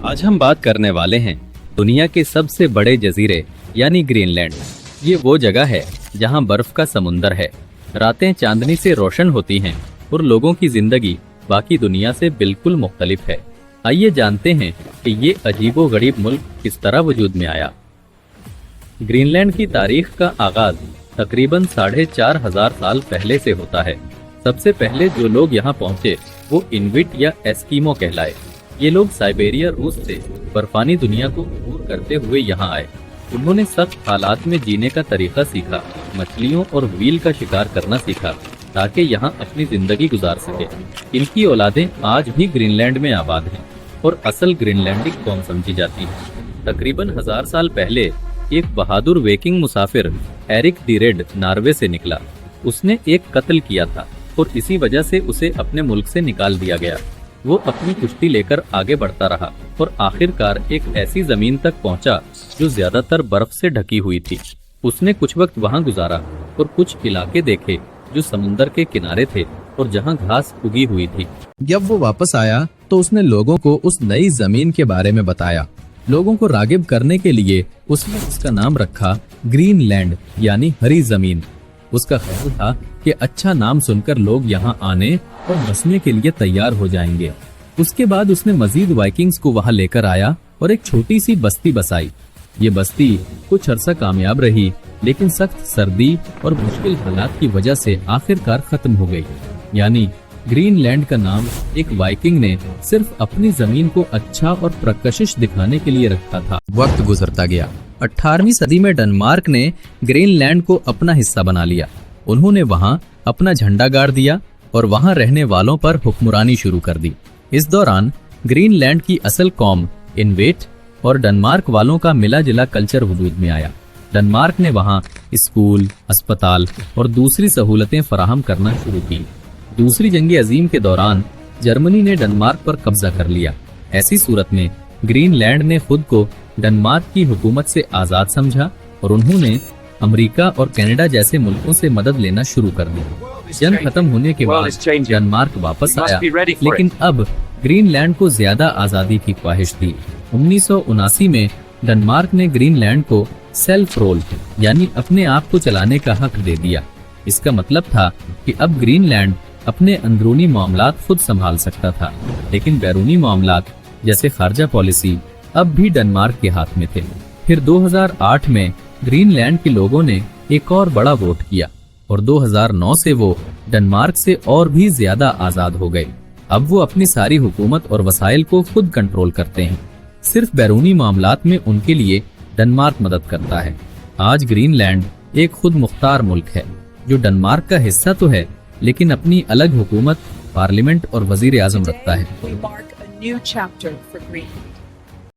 आज हम बात करने वाले हैं दुनिया के सबसे बड़े जजीरे यानी ग्रीनलैंड। ये वो जगह है जहां बर्फ का समुंदर है, रातें चांदनी से रोशन होती हैं और लोगों की जिंदगी बाकी दुनिया से बिल्कुल मुख्तलिफ है। आइए जानते हैं कि ये अजीबोगरीब मुल्क किस तरह वजूद में आया। ग्रीनलैंड की तारीख का आगाज तकरीबन 4500 साल पहले से होता है। सबसे पहले जो लोग यहाँ पहुँचे वो इन्विट या एस्कीमो कहलाए। ये लोग साइबेरिया रूस से बर्फानी दुनिया को अबूर करते हुए यहाँ आए। उन्होंने सख्त हालात में जीने का तरीका सीखा, मछलियों और व्हील का शिकार करना सीखा ताकि यहाँ अपनी जिंदगी गुजार सके। इनकी औलादें आज भी ग्रीनलैंड में आबाद हैं और असल ग्रीनलैंडिक कौम समझी जाती है। तकरीबन 1000 साल पहले एक बहादुर वेकिंग मुसाफिर एरिक दी रेड नॉर्वे से निकला। उसने एक कत्ल किया था और इसी वजह से उसे अपने मुल्क से निकाल दिया गया। वो अपनी कुश्ती लेकर आगे बढ़ता रहा और आखिरकार एक ऐसी जमीन तक पहुंचा जो ज्यादातर बर्फ से ढकी हुई थी। उसने कुछ वक्त वहां गुजारा और कुछ इलाके देखे जो समुंदर के किनारे थे और जहां घास उगी हुई थी। जब वो वापस आया तो उसने लोगों को उस नई जमीन के बारे में बताया। लोगों को रागिब करने के लिए उसने उसका नाम रखा ग्रीनलैंड यानी हरी जमीन। उसका ख्याल था कि अच्छा नाम सुनकर लोग यहाँ आने और बसने के लिए तैयार हो जाएंगे। उसके बाद उसने मजीद वाइकिंग्स को वहाँ लेकर आया और एक छोटी सी बस्ती बसाई। ये बस्ती कुछ अरसा कामयाब रही, लेकिन सख्त सर्दी और मुश्किल हालात की वजह से आखिरकार खत्म हो गई। यानी ग्रीनलैंड का नाम एक वाइकिंग ने सिर्फ अपनी जमीन को अच्छा और प्रकशिश दिखाने के लिए रखा था। वक्त गुजरता गया। 18वीं सदी में डेनमार्क ने ग्रीनलैंड को अपना हिस्सा बना लिया। उन्होंने वहाँ अपना झंडा गाड़ दिया और वहाँ रहने वालों पर हुक्मरानी शुरू कर दी। इस दौरान ग्रीनलैंड की असल कौम इन्वेट और डेनमार्क वालों का मिला जुला कल्चर वजूद में आया। डेनमार्क ने वहाँ स्कूल, अस्पताल और दूसरी सहूलतें फराहम करना शुरू की। दूसरी जंग अजीम के दौरान जर्मनी ने डेनमार्क पर कब्जा कर लिया। ऐसी सूरत में ग्रीनलैंड ने खुद को डेनमार्क की हुकूमत से आजाद समझा और उन्होंने अमेरिका और कनाडा जैसे मुल्कों से मदद लेना शुरू कर दी। जंग खत्म होने के बाद डेनमार्क वापस आया, लेकिन अब ग्रीनलैंड को ज्यादा आजादी की ख्वाहिश थी। 1979 में डेनमार्क ने ग्रीनलैंड को सेल्फ रोल यानी अपने आप को चलाने का हक दे दिया। इसका मतलब था कि अब ग्रीनलैंड अपने अंदरूनी मामलात खुद संभाल सकता था, लेकिन बैरूनी मामलात जैसे खारजा पॉलिसी अब भी डेनमार्क के हाथ में थे। फिर 2008 में ग्रीनलैंड के लोगों ने एक और बड़ा वोट किया और 2009 से वो डेनमार्क से और भी ज्यादा आजाद हो गए। अब वो अपनी सारी हुकूमत और वसाइल को खुद कंट्रोल करते हैं। सिर्फ बैरूनी मामलात में उनके लिए डेनमार्क मदद करता है। आज ग्रीनलैंड एक खुद मुख्तार मुल्क है जो डेनमार्क का हिस्सा तो है, लेकिन अपनी अलग हुकूमत, पार्लियामेंट और वजीर आजम रखता है।